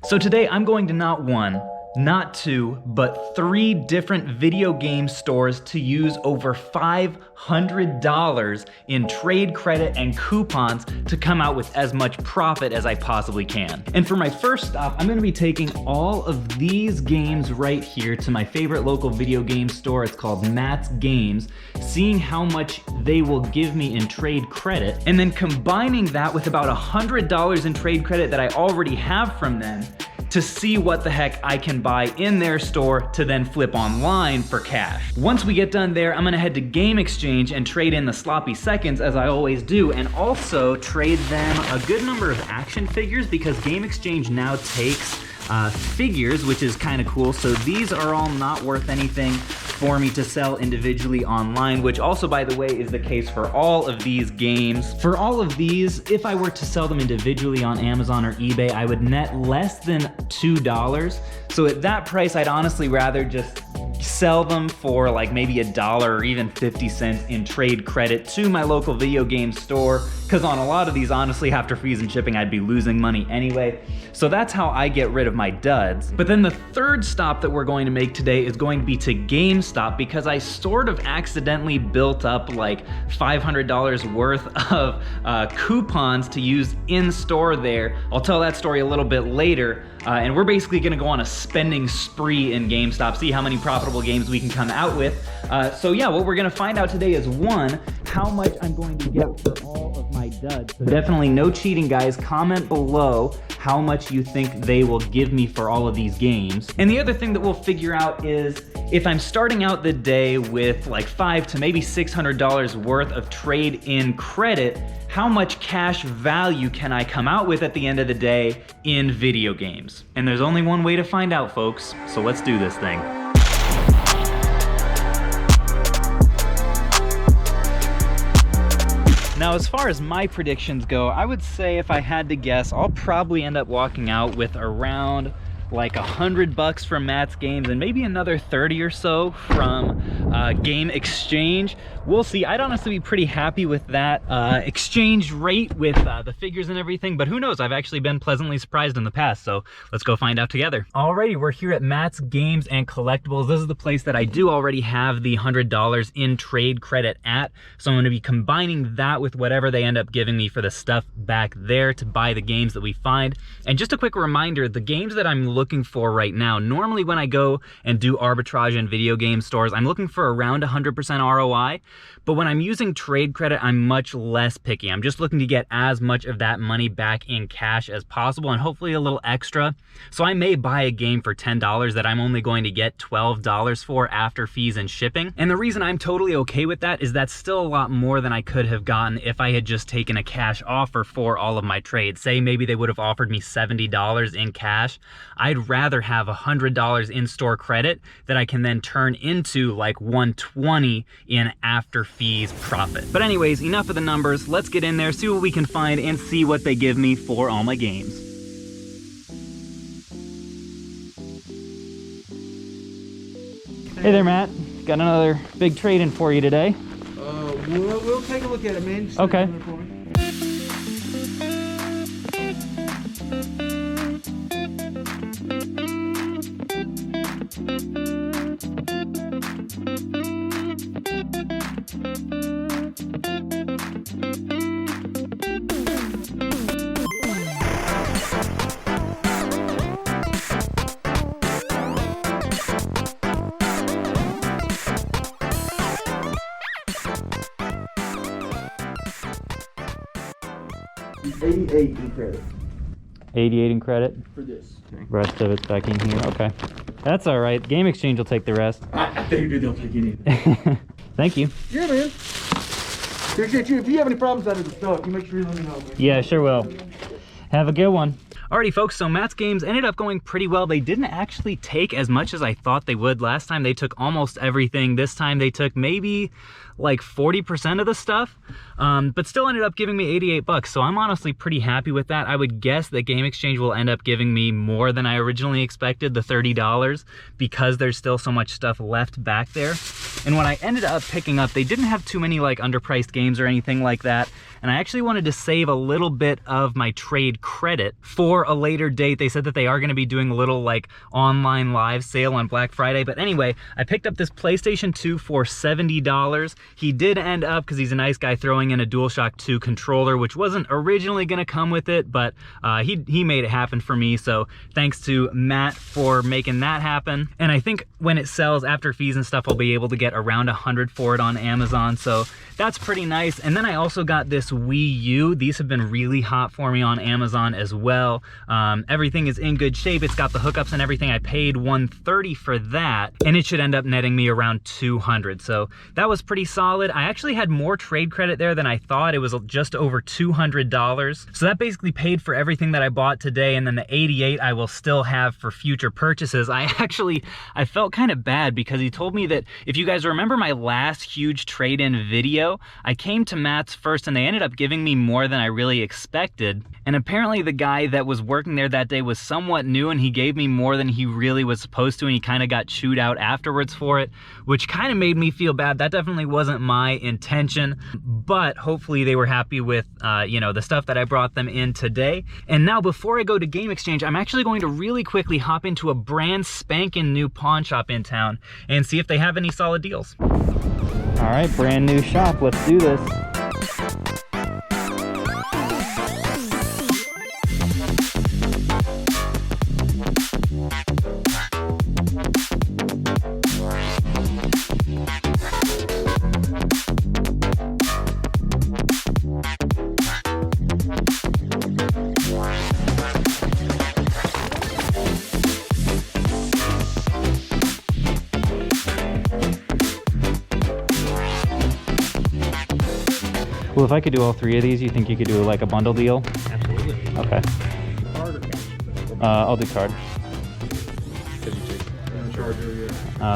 So today I'm going to not one, not two, but 3 different video game stores to use over $500 in trade credit and coupons to come out with as much profit as I possibly can. And for my first stop, I'm gonna be taking all of these games right here to my favorite local video game store. It's called Matt's Games, seeing how much they will give me in trade credit, and then combining that with about $100 in trade credit that I already have from them to see what the heck I can buy in their store to then flip online for cash. Once we get done there, I'm gonna head to Game Exchange and trade in the sloppy seconds as I always do, and also trade them a good number of action figures because Game Exchange now takes figures, which is kind of cool. So these are all not worth anything for me to sell individually online, which also, by the way, is the case for all of these games. For all of these, if I were to sell them individually on Amazon or eBay, I would net less than $2. So at that price, I'd honestly rather just sell them for like maybe $1 or even 50 cents in trade credit to my local video game store, because on a lot of these, honestly, after fees and shipping, I'd be losing money anyway. So that's how I get rid of my duds. But then the third stop that we're going to make today is going to be to GameStop, because I sort of accidentally built up like $500 worth of coupons to use in store there. I'll tell that story a little bit later. And we're basically gonna go on a spending spree in GameStop, see how many profitable games we can come out with. So yeah, what we're gonna find out today is 1, how much I'm going to get for all of my duds. So definitely no cheating, guys. Comment below how much you think they will give me for all of these games. And the other thing that we'll figure out is if I'm starting out the day with like $500 to maybe $600 worth of trade in credit, how much cash value can I come out with at the end of the day in video games? And there's only one way to find out, folks, so let's do this thing. Now, as far as my predictions go, I would say if I had to guess, I'll probably end up walking out with around like $100 from Matt's Games and maybe another 30 or so from Game Exchange. We'll see. I'd honestly be pretty happy with that exchange rate with the figures and everything, but who knows? I've actually been pleasantly surprised in the past, so let's go find out together. Alrighty, we're here at Matt's Games and Collectibles. This is the place that I do already have the $100 in trade credit at, so I'm going to be combining that with whatever they end up giving me for the stuff back there to buy the games that we find. And just a quick reminder, the games that I'm looking for right now, normally when I go and do arbitrage in video game stores, I'm looking for around 100% ROI. But when I'm using trade credit, I'm much less picky. I'm just looking to get as much of that money back in cash as possible and hopefully a little extra. So I may buy a game for $10 that I'm only going to get $12 for after fees and shipping. And the reason I'm totally okay with that is that's still a lot more than I could have gotten if I had just taken a cash offer for all of my trades. Say maybe they would have offered me $70 in cash. I'd rather have $100 in-store credit that I can then turn into like $120 in after fees profit. But anyways, enough of the numbers. Let's get in there, see what we can find, and see what they give me for all my games. Hey there, Matt. Got another big trade-in for you today. We'll take a look at it, man. Just okay. $88 in credit. 88 in credit. For this. Okay. Rest of it's back in here. Okay. That's all right. Game Exchange will take the rest. I figured they'll take anything. Thank you. Yeah, man. Appreciate you. If you have any problems out of the stuff, you make sure you let me know, man. Yeah, sure will. Have a good one. Alrighty, folks, so Matt's Games ended up going pretty well. They didn't actually take as much as I thought they would. Last time they took almost everything. This time they took maybe like 40% of the stuff, but still ended up giving me 88 bucks. So I'm honestly pretty happy with that. I would guess that Game Exchange will end up giving me more than I originally expected, the $30, because there's still so much stuff left back there. And when I ended up picking up, they didn't have too many like underpriced games or anything like that. And I actually wanted to save a little bit of my trade credit for for a later date. They said that they are going to be doing a little like online live sale on Black Friday. But anyway, I picked up this PlayStation 2 for $70. He did end up, because he's a nice guy, throwing in a DualShock 2 controller, which wasn't originally going to come with it, but he made it happen for me. So thanks to Matt for making that happen. And I think when it sells after fees and stuff, I'll be able to get around $100 for it on Amazon. So that's pretty nice. And then I also got this Wii U. These have been really hot for me on Amazon as well. Everything is in good shape. It's got the hookups and everything. I paid $130 for that, and it should end up netting me around $200. So that was pretty solid. I actually had more trade credit there than I thought. It was just over $200. So that basically paid for everything that I bought today, and then the $88 I will still have for future purchases. I felt kind of bad because he told me that, if you guys remember my last huge trade-in video, I came to Matt's first and they ended up giving me more than I really expected. And apparently the guy that was working there that day was somewhat new, and he gave me more than he really was supposed to, and he kind of got chewed out afterwards for it, which kind of made me feel bad. That definitely wasn't my intention, but hopefully they were happy with you know, the stuff that I brought them in today. And now, before I go to Game Exchange, I'm actually going to really quickly hop into a brand spanking new pawn shop in town and see if they have any solid deals. All right, brand new shop, let's do this. Well, if I could do all three of these, you think you could do like a bundle deal? Absolutely. Okay. Card or cash? I'll do card. Charger,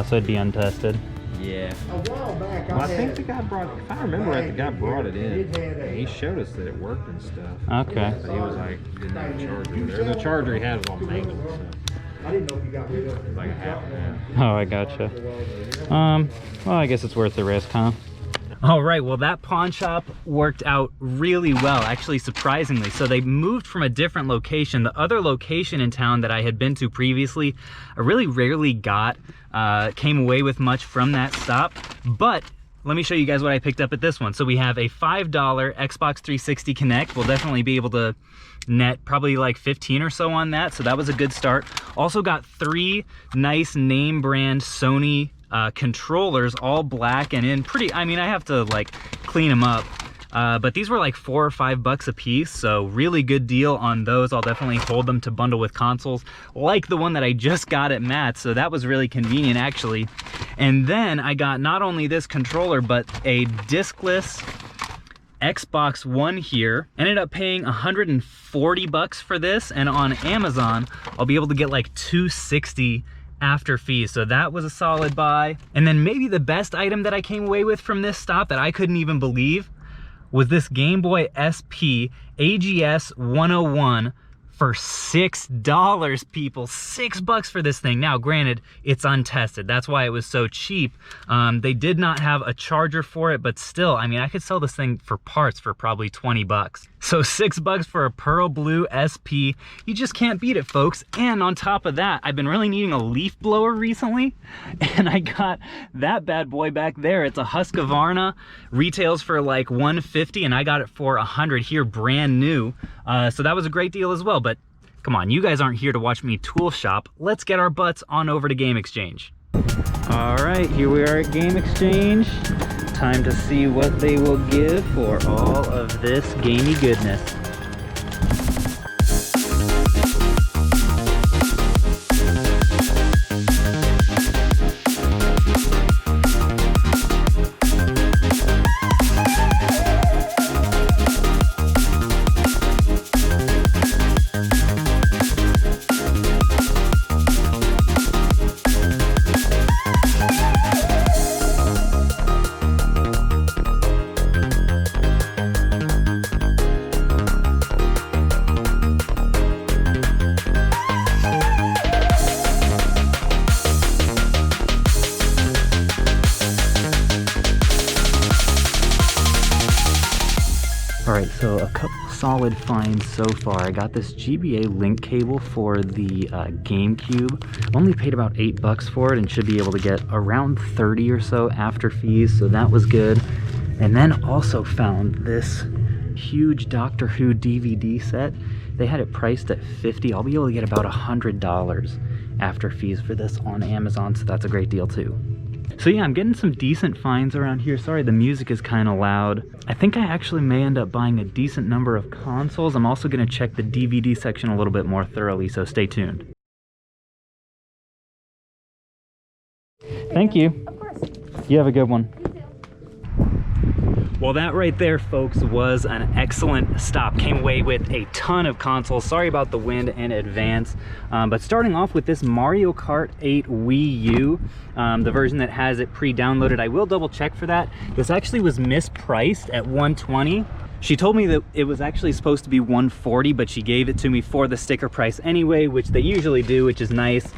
So it'd be untested. yeah. A while back, Well, I think the guy brought, if I remember right, the guy brought it in. And he showed us that it worked and stuff. Okay. But he was like, didn't have a charger there. The charger he had was on maintenance, so I didn't know if you got rid of it was like a half and half. Oh, I gotcha. Well, I guess it's worth the risk, huh? All right, well, that pawn shop worked out really well, actually, surprisingly. So they moved from a different location. The other location in town that I had been to previously, I really rarely came away with much from that stop. But let me show you guys what I picked up at this one. So we have a $5 Xbox 360 Connect. We'll definitely be able to net probably like 15 or so on that. So that was a good start. Also got 3 nice name brand Sony controllers, all black and in pretty, I mean, I have to like clean them up, but these were like $4 or $5 a piece, so really good deal on those. I'll definitely hold them to bundle with consoles like the one that I just got at Matt's, so that was really convenient actually. And then I got not only this controller but a discless Xbox One here. Ended up paying $140 for this, and on Amazon I'll be able to get like $260 after fees, so that was a solid buy. And then maybe the best item that I came away with from this stop that I couldn't even believe was this Game Boy SP AGS 101 for $6, people. $6 for this thing. Now, granted, it's untested. That's why it was so cheap. They did not have a charger for it, but still, I mean, I could sell this thing for parts for probably $20. So $6 for a pearl blue SP. You just can't beat it, folks. And on top of that, I've been really needing a leaf blower recently, and I got that bad boy back there. It's a Husqvarna. Retails for like $150, and I got it for $100 here, brand new. So that was a great deal as well. But come on, you guys aren't here to watch me tool shop. Let's get our butts on over to Game Exchange. All right, here we are at Game Exchange. Time to see what they will give for all of this gamey goodness. solid finds so far. I got this Gba Link Cable for the GameCube. Only paid about $8 for it and should be able to get around 30 or so after fees, so that was good. And then also found this huge Doctor Who DVD set. They had it priced at $50. I'll be able to get about $100 after fees for this on Amazon, so that's a great deal too. So yeah, I'm getting some decent finds around here. Sorry, the music is kind of loud. I think I actually may end up buying a decent number of consoles. I'm also going to check the DVD section a little bit more thoroughly, so stay tuned. Thank you. Of course. You have a good one. You too. Well, that right there, folks, was an excellent stop. Came away with a ton of consoles. Sorry about the wind in advance. But starting off with this Mario Kart 8 Wii U, the version that has it pre-downloaded. I will double check for that. This actually was mispriced at $120. She told me that it was actually supposed to be $140, but she gave it to me for the sticker price anyway, which they usually do, which is nice.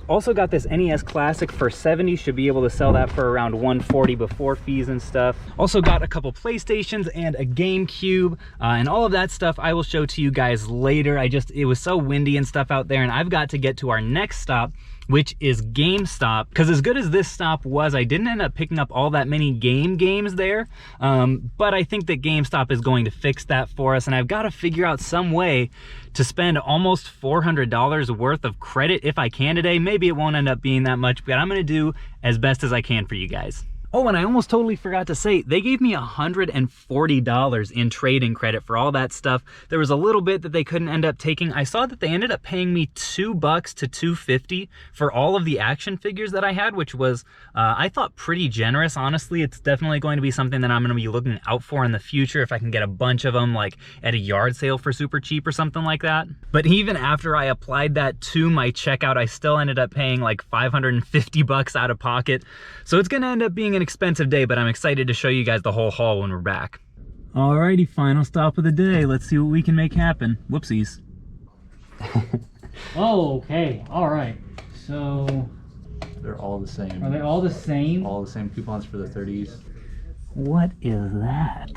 Also got this NES Classic for $70. Should be able to sell that for around $140 before fees and stuff. Also got a couple PlayStations and a GameCube, and all of that stuff I will show to you guys later. It was so windy and stuff out there, and I've got to get to our next stop, which is GameStop. Because as good as this stop was, I didn't end up picking up all that many games there, but I think that GameStop is going to fix that for us, and I've got to figure out some way to spend almost $400 worth of credit if I can today. Maybe it won't end up being that much, but I'm going to do as best as I can for you guys. Oh, and I almost totally forgot to say, they gave me $140 in trade-in credit for all that stuff. There was a little bit that they couldn't end up taking. I saw that they ended up paying me $2 to $250 for all of the action figures that I had, which was, I thought, pretty generous. Honestly, it's definitely going to be something that I'm going to be looking out for in the future if I can get a bunch of them, like at a yard sale for super cheap or something like that. But even after I applied that to my checkout, I still ended up paying like $550 out of pocket. So it's going to end up being an expensive day, but I'm excited to show you guys the whole haul when we're back. Alrighty, final stop of the day. Let's see what we can make happen. Whoopsies. Oh, okay. All right. So They're all the same. are they all the same? All the same coupons for the 30s. What is that?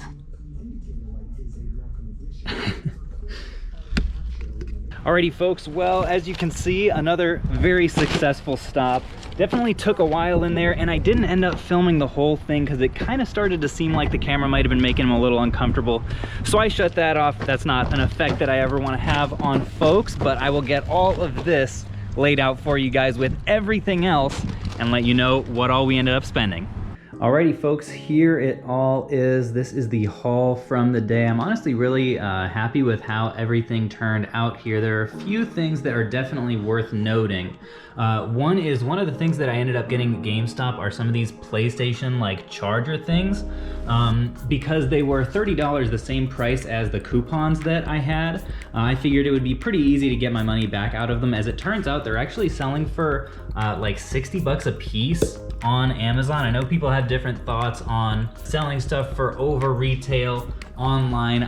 Alrighty, folks, well, as you can see, another very successful stop. Definitely took a while in there, and I didn't end up filming the whole thing because it kind of started to seem like the camera might have been making him a little uncomfortable. So I shut that off. That's not an effect that I ever want to have on folks, but I will get all of this laid out for you guys with everything else and let you know what all we ended up spending. Alrighty, folks, here it all is. This is the haul from the day. I'm honestly really happy with how everything turned out here. There are a few things that are definitely worth noting. One of the things that I ended up getting at GameStop are some of these PlayStation like charger things, because they were $30, the same price as the coupons that I had. I figured it would be pretty easy to get my money back out of them. As it turns out, they're actually selling for like $60 a piece on Amazon. I know people have different thoughts on selling stuff for over retail online.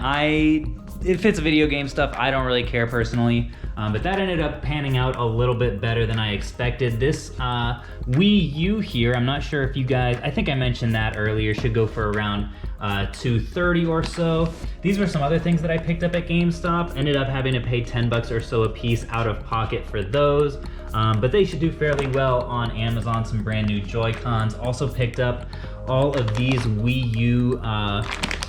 If it's video game stuff, I don't really care personally, but that ended up panning out a little bit better than I expected. This Wii U here, I'm not sure if you guys, I think I mentioned that earlier, should go for around $230 or so. These were some other things that I picked up at GameStop. Ended up having to pay $10 or so a piece out of pocket for those. But they should do fairly well on Amazon. Some brand new Joy-Cons. Also picked up all of these Wii U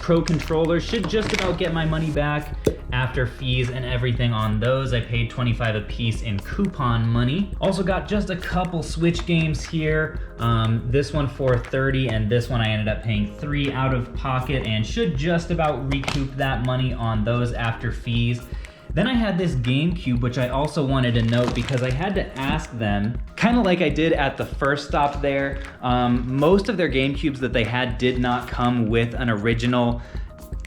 Pro controllers. Should just about get my money back after fees and everything on those. I paid $25 a piece in coupon money. Also got just a couple Switch games here. This one for $30, and this one I ended up paying $3 out of pocket, and should just about recoup that money on those after fees. Then I had this GameCube, which I also wanted to note because I had to ask them, kind of like I did at the first stop there. Most of their GameCubes that they had did not come with an original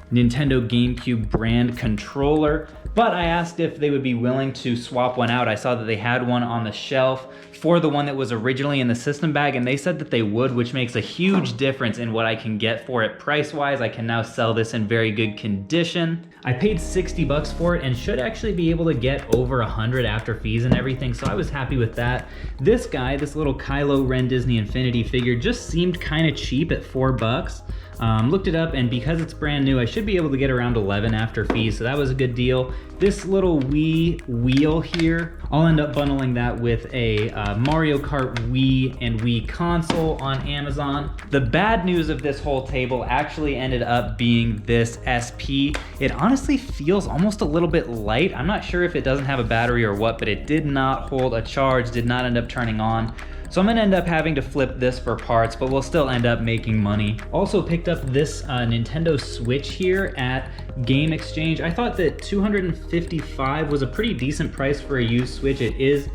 Nintendo GameCube brand controller, but I asked if they would be willing to swap one out. I saw that they had one on the shelf for the one that was originally in the system bag, and they said that they would, which makes a huge difference in what I can get for it price-wise. I can now sell this in very good condition. I paid $60 for it and should actually be able to get over $100 after fees and everything, so I was happy with that. This guy, this little Kylo Ren Disney Infinity figure, just seemed kind of cheap at $4. Looked it up, and because it's brand new, I should be able to get around 11 after fees, so that was a good deal. This little Wii wheel here, I'll end up bundling that with a Mario Kart Wii and Wii console on Amazon. The bad news of this whole table actually ended up being this SP. It honestly feels almost a little bit light. I'm not sure if it doesn't have a battery or what, but it did not hold a charge, did not end up turning on. So I'm gonna end up having to flip this for parts, but we'll still end up making money. Also picked up this Nintendo Switch here at Game Exchange. I thought that $255 was a pretty decent price for a used Switch. It is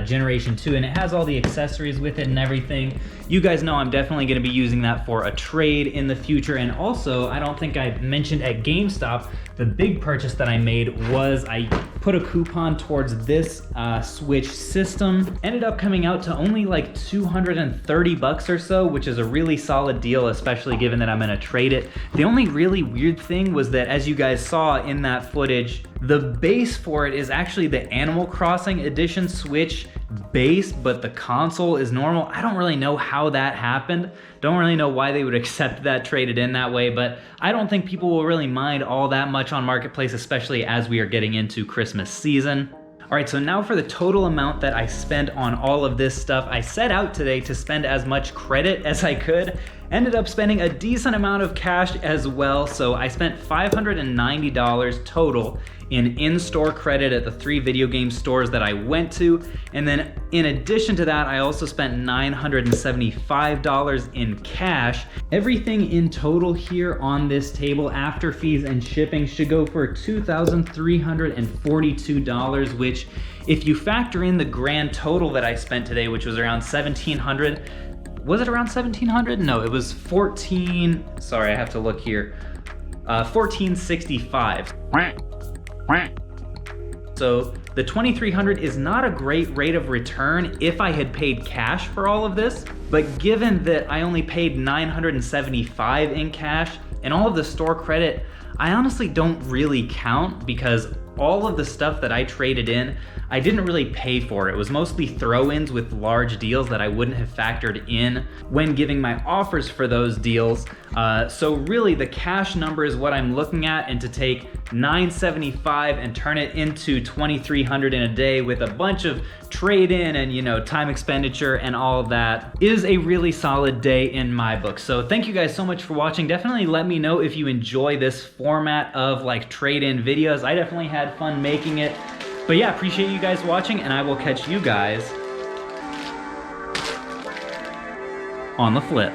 Generation 2, and it has all the accessories with it and everything. You guys know I'm definitely gonna be using that for a trade in the future. And also, I don't think I mentioned at GameStop, the big purchase that I made was I put a coupon towards this Switch system. Ended up coming out to only like 230 bucks or so, which is a really solid deal, especially given that I'm gonna trade it. The only really weird thing was that, as you guys saw in that footage, the base for it is actually the Animal Crossing Edition Switch base, but the console is normal. I don't really know how that happened. Don't really know why they would accept that traded in that way, but I don't think people will really mind all that much on Marketplace, especially as we are getting into Christmas season. All right, so now for the total amount that I spent on all of this stuff. I set out today to spend as much credit as I could. Ended up spending a decent amount of cash as well, so I spent $590 total in-store credit at the 3 video game stores that I went to. And then in addition to that, I also spent $975 in cash. Everything in total here on this table after fees and shipping should go for $2,342, which if you factor in the grand total that I spent today, which was around $1,700, was it around $1,700? No, it was sorry, I have to look here. $1,465. So the $2,300 is not a great rate of return if I had paid cash for all of this, but given that I only paid $975 in cash and all of the store credit, I honestly don't really count, because all of the stuff that I traded in, I didn't really pay for. It was mostly throw-ins with large deals that I wouldn't have factored in when giving my offers for those deals. So really the cash number is what I'm looking at, and to take $975 and turn it into $2,300 in a day with a bunch of trade-in and, you know, time expenditure and all of that is a really solid day in my book. So thank you guys so much for watching. Definitely let me know if you enjoy this format of like trade-in videos. I definitely had fun making it. But yeah, appreciate you guys watching, and I will catch you guys on the flip.